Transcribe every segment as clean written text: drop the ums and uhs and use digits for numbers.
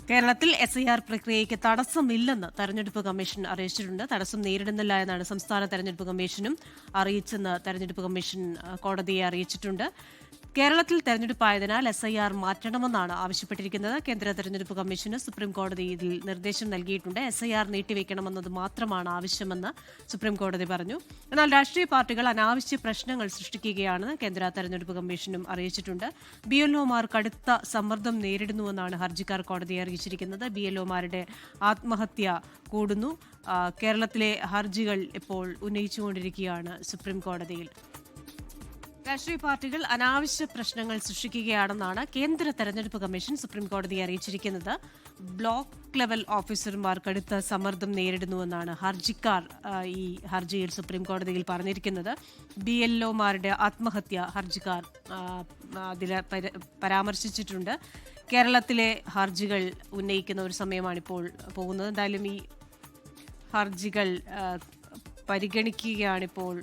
കേരളത്തിൽ SIR പ്രക്രിയയ്ക്ക് തടസ്സമില്ലെന്ന് തെരഞ്ഞെടുപ്പ് കമ്മീഷൻ അറിയിച്ചിട്ടുണ്ട്. തടസ്സം നേരിടുന്നില്ല എന്നാണ് സംസ്ഥാന തെരഞ്ഞെടുപ്പ് കമ്മീഷനും അറിയിച്ചെന്ന് തെരഞ്ഞെടുപ്പ് കമ്മീഷൻ കോടതിയെ അറിയിച്ചിട്ടുണ്ട്. കേരളത്തിൽ തെരഞ്ഞെടുപ്പായതിനാൽ SIR മാറ്റണമെന്നാണ് ആവശ്യപ്പെട്ടിരിക്കുന്നത്. കേന്ദ്ര തെരഞ്ഞെടുപ്പ് കമ്മീഷന് സുപ്രീം കോടതി ഇതിൽ നിർദ്ദേശം നൽകിയിട്ടുണ്ട്. SIR നീട്ടിവെക്കണമെന്നത് മാത്രമാണ് ആവശ്യമെന്ന് സുപ്രീം കോടതി പറഞ്ഞു. എന്നാൽ രാഷ്ട്രീയ പാർട്ടികൾ അനാവശ്യ പ്രശ്നങ്ങൾ സൃഷ്ടിക്കുകയാണെന്ന് കേന്ദ്ര തെരഞ്ഞെടുപ്പ് കമ്മീഷനും അറിയിച്ചിട്ടുണ്ട്. BLOമാർ കടുത്ത സമ്മർദ്ദം നേരിടുന്നുവെന്നാണ് ഹർജിക്കാർ കോടതിയെ അറിയിച്ചിരിക്കുന്നത്. BLOമാരുടെ ആത്മഹത്യ കൂടുന്നു. കേരളത്തിലെ ഹർജികൾ ഇപ്പോൾ ഉന്നയിച്ചുകൊണ്ടിരിക്കുകയാണ് സുപ്രീം കോടതിയിൽ. രാഷ്ട്രീയ പാർട്ടികൾ അനാവശ്യ പ്രശ്നങ്ങൾ സൃഷ്ടിക്കുകയാണെന്നാണ് കേന്ദ്ര തെരഞ്ഞെടുപ്പ് കമ്മീഷൻ സുപ്രീം കോടതിയെ അറിയിച്ചിരിക്കുന്നത്. ബ്ലോക്ക് ലെവൽ ഓഫീസർമാർ കടുത്ത സമ്മർദ്ദം നേരിടുന്നുവെന്നാണ് ഹർജിക്കാർ ഈ ഹർജിയിൽ സുപ്രീം കോടതിയിൽ പറഞ്ഞിരിക്കുന്നത്. BLOമാരുടെ ആത്മഹത്യ ഹർജിക്കാർ അതിൽ പരാമർശിച്ചിട്ടുണ്ട്. കേരളത്തിലെ ഹർജികൾ ഉന്നയിക്കുന്ന ഒരു സമയമാണിപ്പോൾ പോകുന്നത്. എന്തായാലും ഈ ഹർജികൾ പരിഗണിക്കുകയാണിപ്പോൾ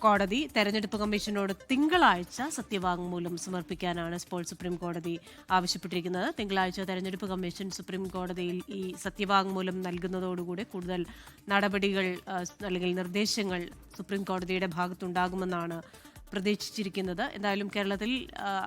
കോടതി. തെരഞ്ഞെടുപ്പ് കമ്മീഷനോട് തിങ്കളാഴ്ച സത്യവാങ്മൂലം സമർപ്പിക്കാനാണ് ഇപ്പോൾ സുപ്രീം കോടതി ആവശ്യപ്പെട്ടിരിക്കുന്നത്. തിങ്കളാഴ്ച തെരഞ്ഞെടുപ്പ് കമ്മീഷൻ സുപ്രീം കോടതിയിൽ ഈ സത്യവാങ്മൂലം നൽകുന്നതോടുകൂടി കൂടുതൽ നടപടികൾ അല്ലെങ്കിൽ നിർദ്ദേശങ്ങൾ സുപ്രീം കോടതിയുടെ ഭാഗത്തുണ്ടാകുമെന്നാണ് പ്രതീക്ഷിച്ചിരിക്കുന്നത്. എന്തായാലും കേരളത്തിൽ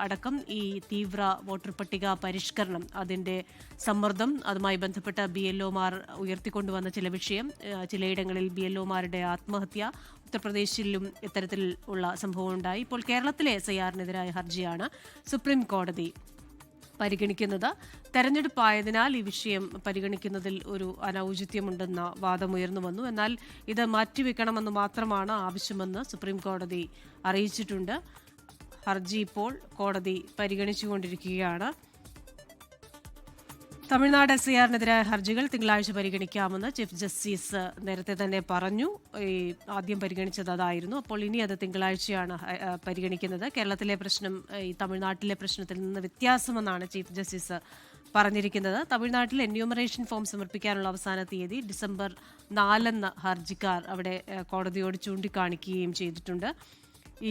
അടക്കം ഈ തീവ്ര വോട്ടർ പട്ടിക പരിഷ്കരണം, അതിൻ്റെ സമ്മർദ്ദം, അതുമായി ബന്ധപ്പെട്ട BLOമാർ ഉയർത്തിക്കൊണ്ടുവന്ന ചില വിഷയം, ചിലയിടങ്ങളിൽ BLOമാരുടെ ആത്മഹത്യ, ഉത്തർപ്രദേശിലും ഇത്തരത്തിൽ ഉള്ള സംഭവം ഉണ്ടായി. ഇപ്പോൾ കേരളത്തിലെ SIRനെതിരായ ഹർജിയാണ് സുപ്രീം കോടതി പരിഗണിക്കുന്നത്. തെരഞ്ഞെടുപ്പായതിനാൽ ഈ വിഷയം പരിഗണിക്കുന്നതിൽ ഒരു അനൗചിത്യമുണ്ടെന്ന വാദമുയർന്നു വന്നു. എന്നാൽ ഇത് മാറ്റിവെക്കണമെന്ന് മാത്രമാണ് ആവശ്യമെന്ന് സുപ്രീം കോടതി അറിയിച്ചിട്ടുണ്ട്. ഹർജി ഇപ്പോൾ കോടതി പരിഗണിച്ചുകൊണ്ടിരിക്കുകയാണ്. തമിഴ്നാട് SIRനെതിരായ ഹർജികൾ തിങ്കളാഴ്ച പരിഗണിക്കാമെന്ന് ചീഫ് ജസ്റ്റിസ് നേരത്തെ തന്നെ പറഞ്ഞു. ആദ്യം പരിഗണിച്ചത് അതായിരുന്നു. അപ്പോൾ ഇനി അത് തിങ്കളാഴ്ചയാണ് പരിഗണിക്കുന്നത്. കേരളത്തിലെ പ്രശ്നം ഈ തമിഴ്നാട്ടിലെ പ്രശ്നത്തിൽ നിന്ന് വ്യത്യാസമെന്നാണ് ചീഫ് ജസ്റ്റിസ് പറഞ്ഞിരിക്കുന്നത്. തമിഴ്നാട്ടിൽ എന്യൂമറേഷൻ ഫോം സമർപ്പിക്കാനുള്ള അവസാന തീയതി December 4 ഹർജിക്കാർ അവിടെ കോടതിയോട് ചൂണ്ടിക്കാണിക്കുകയും ചെയ്തിട്ടുണ്ട്.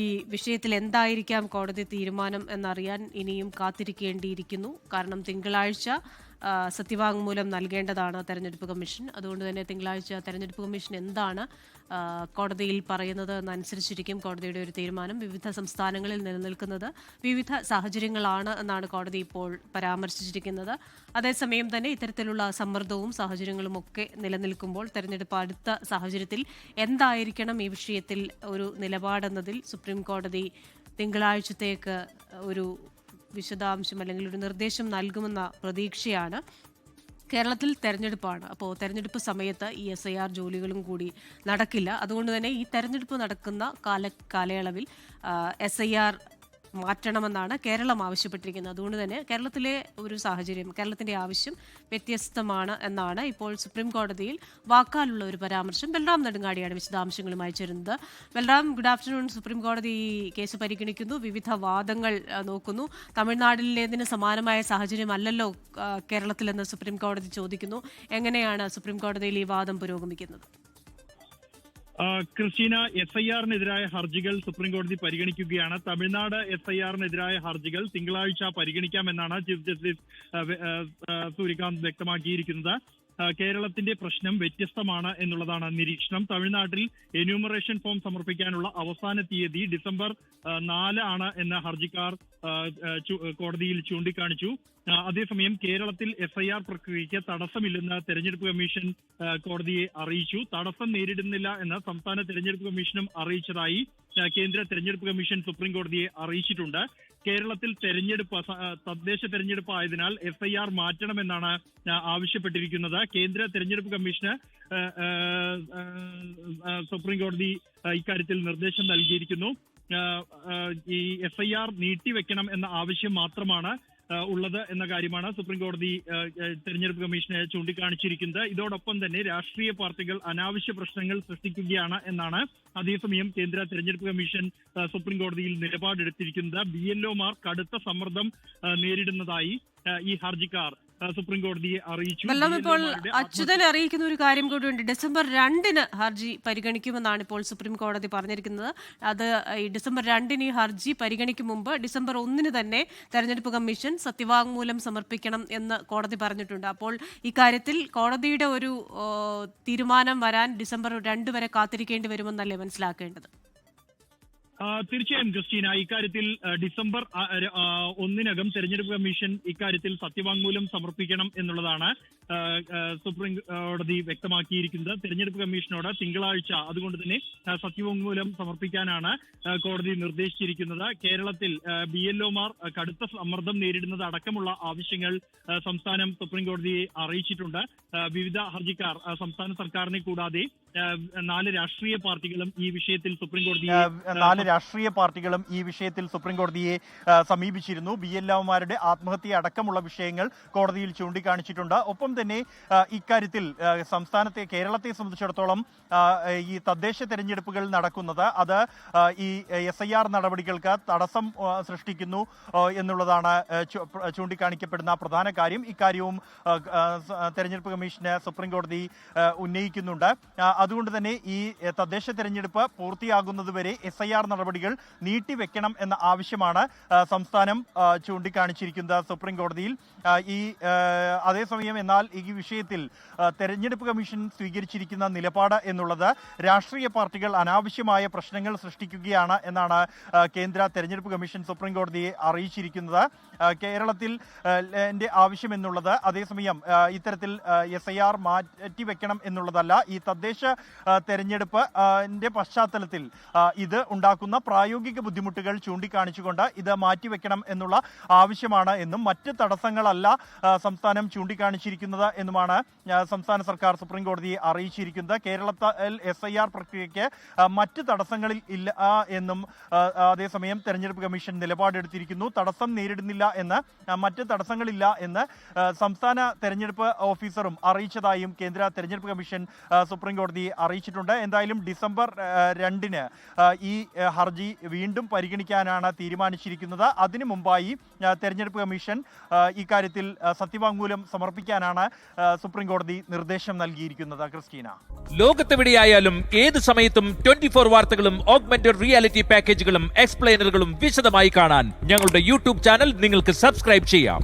ഈ വിഷയത്തിൽ എന്തായിരിക്കാം കോടതി തീരുമാനം എന്നറിയാൻ ഇനിയും കാത്തിരിക്കേണ്ടിയിരിക്കുന്നു. കാരണം തിങ്കളാഴ്ച സത്യവാങ്മൂലം നൽകേണ്ടതാണ് തെരഞ്ഞെടുപ്പ് കമ്മീഷൻ. അതുകൊണ്ട് തന്നെ തിങ്കളാഴ്ച തെരഞ്ഞെടുപ്പ് കമ്മീഷൻ എന്താണ് കോടതിയിൽ പറയുന്നത് എന്നനുസരിച്ചിരിക്കും കോടതിയുടെ ഒരു തീരുമാനം. വിവിധ സംസ്ഥാനങ്ങളിൽ നിലനിൽക്കുന്നത് വിവിധ സാഹചര്യങ്ങളാണ് എന്നാണ് കോടതി ഇപ്പോൾ പരാമർശിച്ചിരിക്കുന്നത്. അതേസമയം തന്നെ ഇത്തരത്തിലുള്ള സമ്മർദ്ദവും സാഹചര്യങ്ങളും ഒക്കെ നിലനിൽക്കുമ്പോൾ തെരഞ്ഞെടുപ്പ് അടുത്ത സാഹചര്യത്തിൽ എന്തായിരിക്കണം ഈ വിഷയത്തിൽ ഒരു നിലപാടെന്നതിൽ സുപ്രീം കോടതി തിങ്കളാഴ്ചത്തേക്ക് ഒരു വിശദാംശം അല്ലെങ്കിൽ ഒരു നിർദ്ദേശം നൽകുമെന്ന പ്രതീക്ഷയാണ്. കേരളത്തിൽ തെരഞ്ഞെടുപ്പാണ്. അപ്പോൾ തെരഞ്ഞെടുപ്പ് സമയത്ത് ഈ SIR ജോലികളും കൂടി നടക്കില്ല. അതുകൊണ്ട് തന്നെ ഈ തെരഞ്ഞെടുപ്പ് നടക്കുന്ന കാലയളവിൽ SIR മാറ്റണമെന്നാണ് കേരളം ആവശ്യപ്പെട്ടിരിക്കുന്നത്. അതുകൊണ്ട് തന്നെ കേരളത്തിലെ ഒരു സാഹചര്യം, കേരളത്തിൻ്റെ ആവശ്യം വ്യത്യസ്തമാണ് എന്നാണ് ഇപ്പോൾ സുപ്രീം കോടതിയിൽ വാക്കാലുള്ള ഒരു പരാമർശം. ബൽറാം നെടുങ്ങാടിയാണ് വിശദാംശങ്ങളുമായി ചേരുന്നത്. Balram, good afternoon. സുപ്രീം കോടതി ഈ കേസ് പരിഗണിക്കുന്നു, വിവിധ വാദങ്ങൾ നോക്കുന്നു. തമിഴ്നാട്ടിലേതിന് സമാനമായ സാഹചര്യമല്ലല്ലോ കേരളത്തിലെന്ന് സുപ്രീം കോടതി ചോദിക്കുന്നു. എങ്ങനെയാണ് സുപ്രീം കോടതിയിൽ ഈ വാദം പുരോഗമിക്കുന്നത്? ക്രിസ്റ്റീന, SIRനെതിരായ ഹർജികൾ സുപ്രീം കോടതി പരിഗണിക്കുകയാണ്. തമിഴ്നാട് SIRനെതിരായ ഹർജികൾ തിങ്കളാഴ്ച പരിഗണിക്കാമെന്നാണ് ചീഫ് ജസ്റ്റിസ് സൂര്യകാന്ത് വ്യക്തമാക്കിയിരിക്കുന്നത്. കേരളത്തിന്റെ പ്രശ്നം വ്യത്യസ്തമാണ് എന്നുള്ളതാണ് നിരീക്ഷണം. തമിഴ്നാട്ടിൽ എന്യൂമറേഷൻ ഫോം സമർപ്പിക്കാനുള്ള അവസാന തീയതി December 4 ആണ് എന്ന് ഹർജിക്കാർ കോടതിയിൽ ചൂണ്ടിക്കാണിച്ചു. അതേസമയം കേരളത്തിൽ SIR പ്രക്രിയയ്ക്ക് തടസ്സമില്ലെന്ന് തെരഞ്ഞെടുപ്പ് കമ്മീഷൻ കോടതിയെ അറിയിച്ചു. തടസ്സം നേരിടുന്നില്ല എന്ന് സംസ്ഥാന തെരഞ്ഞെടുപ്പ് കമ്മീഷനും അറിയിച്ചതായി കേന്ദ്ര തെരഞ്ഞെടുപ്പ് കമ്മീഷൻ സുപ്രീം കോടതിയെ അറിയിച്ചിട്ടുണ്ട്. കേരളത്തിൽ തദ്ദേശ തെരഞ്ഞെടുപ്പ് ആയതിനാൽ SIR മാറ്റണമെന്നാണ് ആവശ്യപ്പെട്ടിരിക്കുന്നത്. കേന്ദ്ര തെരഞ്ഞെടുപ്പ് കമ്മീഷന് സുപ്രീം കോടതി ഇക്കാര്യത്തിൽ നിർദ്ദേശം നൽകിയിരിക്കുന്നു. ഈ SIR നീട്ടിവെക്കണം എന്ന ആവശ്യം മാത്രമാണ് ഉള്ളത് എന്ന കാര്യമാണ് സുപ്രീം കോടതി തെരഞ്ഞെടുപ്പ് കമ്മീഷനെ ചൂണ്ടിക്കാണിച്ചിരിക്കുന്നത്. ഇതോടൊപ്പം തന്നെ രാഷ്ട്രീയ പാർട്ടികൾ അനാവശ്യ പ്രശ്നങ്ങൾ സൃഷ്ടിക്കുകയാണ് എന്നാണ് അതേസമയം കേന്ദ്ര തെരഞ്ഞെടുപ്പ് കമ്മീഷൻ സുപ്രീം കോടതിയിൽ നിലപാടെടുത്തിരിക്കുന്നത്. BLOമാർ കടുത്ത സമ്മർദ്ദം നേരിടുന്നതായി ഈ ഹർജിക്കാർ സുപ്രീം കോടതിയെ അറിയിച്ചു. വെള്ളം ഇപ്പോൾ അച്യുതൻ അറിയിക്കുന്ന ഒരു കാര്യം കൂടിയുണ്ട്. ഡിസംബർ 2-ന് ഹർജി പരിഗണിക്കുമെന്നാണ് ഇപ്പോൾ സുപ്രീം കോടതി പറഞ്ഞിരിക്കുന്നത്. അത് ഈ ഡിസംബർ 2-ന് ഈ ഹർജി പരിഗണിക്കും മുമ്പ് ഡിസംബർ 1-ന് തന്നെ തെരഞ്ഞെടുപ്പ് കമ്മീഷൻ സത്യവാങ്മൂലം സമർപ്പിക്കണം എന്ന് കോടതി പറഞ്ഞിട്ടുണ്ട്. അപ്പോൾ ഇക്കാര്യത്തിൽ കോടതിയുടെ ഒരു തീരുമാനം വരാൻ ഡിസംബർ 2 വരെ കാത്തിരിക്കേണ്ടി വരുമെന്നല്ലേ മനസ്സിലാക്കേണ്ടത്? തീർച്ചയായും ക്രിസ്റ്റീന, ഇക്കാര്യത്തിൽ ഡിസംബർ 1-നകം തെരഞ്ഞെടുപ്പ് കമ്മീഷൻ ഇക്കാര്യത്തിൽ സത്യവാങ്മൂലം സമർപ്പിക്കണം എന്നുള്ളതാണ് സുപ്രീം കോടതി വ്യക്തമാക്കിയിരിക്കുന്നത്. തെരഞ്ഞെടുപ്പ് കമ്മീഷനോട് തിങ്കളാഴ്ച അതുകൊണ്ട് തന്നെ സത്യവാങ്മൂലം സമർപ്പിക്കാനാണ് കോടതി നിർദ്ദേശിച്ചിരിക്കുന്നത്. കേരളത്തിൽ BLOമാർ കടുത്ത സമ്മർദ്ദം നേരിടുന്നത് അടക്കമുള്ള ആവശ്യങ്ങൾ സംസ്ഥാനം സുപ്രീം കോടതിയെ അറിയിച്ചിട്ടുണ്ട്. വിവിധ ഹർജിക്കാർ സംസ്ഥാന സർക്കാരിനെ കൂടാതെ 4 രാഷ്ട്രീയ പാർട്ടികളും ഈ വിഷയത്തിൽ സുപ്രീം കോടതിയെ സമീപിച്ചിരുന്നു. BLOമാരുടെ ആത്മഹത്യ അടക്കമുള്ള വിഷയങ്ങൾ കോടതിയിൽ ചൂണ്ടിക്കാണിച്ചിട്ടുണ്ട്. ഒപ്പം തന്നെ ഇക്കാര്യത്തിൽ കേരളത്തെ സംബന്ധിച്ചിടത്തോളം ഈ തദ്ദേശ തെരഞ്ഞെടുപ്പുകൾ നടക്കുന്നത് അത് ഈ SIR നടപടികൾക്ക് തടസ്സം സൃഷ്ടിക്കുന്നു എന്നുള്ളതാണ് ചൂണ്ടിക്കാണിക്കപ്പെടുന്ന പ്രധാന കാര്യം. ഇക്കാര്യവും തെരഞ്ഞെടുപ്പ് കമ്മീഷന് സുപ്രീം കോടതി ഉന്നയിക്കുന്നുണ്ട്. അതുകൊണ്ട് തന്നെ ഈ തദ്ദേശ തെരഞ്ഞെടുപ്പ് പൂർത്തിയാകുന്നതുവരെ SIR നടപടികൾ നീട്ടിവെക്കണം എന്ന ആവശ്യമാണ് സംസ്ഥാനം ചൂണ്ടിക്കാണിച്ചിരിക്കുന്നത് സുപ്രീം കോടതിയിൽ. അതേസമയം എന്നാൽ ഈ വിഷയത്തിൽ തെരഞ്ഞെടുപ്പ് കമ്മീഷൻ സ്വീകരിച്ചിരിക്കുന്ന നിലപാട് എന്നുള്ളത് രാഷ്ട്രീയ പാർട്ടികൾ അനാവശ്യമായ പ്രശ്നങ്ങൾ സൃഷ്ടിക്കുകയാണ് എന്നാണ് കേന്ദ്ര തെരഞ്ഞെടുപ്പ് കമ്മീഷൻ സുപ്രീം കോടതിയെ അറിയിച്ചിരിക്കുന്നത്. കേരളത്തിൽ ആവശ്യം എന്നുള്ളത് അതേസമയം ഇത്തരത്തിൽ SIR മാറ്റിവെക്കണം എന്നുള്ളതല്ല. ഈ തദ്ദേശ തെരഞ്ഞെടുപ്പിന്റെ പശ്ചാത്തലത്തിൽ ഇത് ഉണ്ടാക്കുന്ന പ്രായോഗിക ബുദ്ധിമുട്ടുകൾ ചൂണ്ടിക്കാണിച്ചുകൊണ്ട് ഇത് മാറ്റിവെക്കണം എന്നുള്ള ആവശ്യമാണ് എന്നും മറ്റ് തടസ്സങ്ങളല്ല സംസ്ഥാനം ചൂണ്ടിക്കാണിച്ചിരിക്കുന്നത് എന്നുമാണ് സംസ്ഥാന സർക്കാർ സുപ്രീം കോടതിയെ അറിയിച്ചിരിക്കുന്നത്. കേരളത്തിൽ SIR പ്രക്രിയയ്ക്ക് മറ്റ് തടസ്സങ്ങളിൽ ഇല്ല എന്നും അതേസമയം തെരഞ്ഞെടുപ്പ് കമ്മീഷൻ നിലപാടെടുത്തിരിക്കുന്നു. തടസ്സം നേരിടുന്നില്ല എന്ന്, മറ്റ് തടസ്സങ്ങളില്ല എന്ന് സംസ്ഥാന തെരഞ്ഞെടുപ്പ് ഓഫീസറും അറിയിച്ചതായും കേന്ദ്ര തെരഞ്ഞെടുപ്പ് കമ്മീഷൻ സുപ്രീം കോടതിയെ അറിയിച്ചിട്ടുണ്ട്. എന്തായാലും ഡിസംബർ 2-ന് ഈ ഹർജി വീണ്ടും പരിഗണിക്കാനാണ് തീരുമാനിച്ചിരിക്കുന്നത്. അതിനു മുമ്പായി തെരഞ്ഞെടുപ്പ് കമ്മീഷൻ ഇക്കാര്യത്തിൽ സത്യവാങ്മൂലം സമർപ്പിക്കാനാണ് സുപ്രീം കോടതി നിർദ്ദേശം നൽകിയിരിക്കുന്നത്. ക്രിസ്റ്റീന, ലോകത്തെവിടെയായാലും ഏത് സമയത്തും 24 വാർത്തകളും ഓഗ്മെന്റഡ് റിയാലിറ്റി പാക്കേജുകളും എക്സ്പ്ലെയിനറുകളും വിശദമായി കാണാൻ ഞങ്ങളുടെ YouTube ചാനൽ നിങ്ങൾക്ക് സബ്സ്ക്രൈബ് ചെയ്യാം.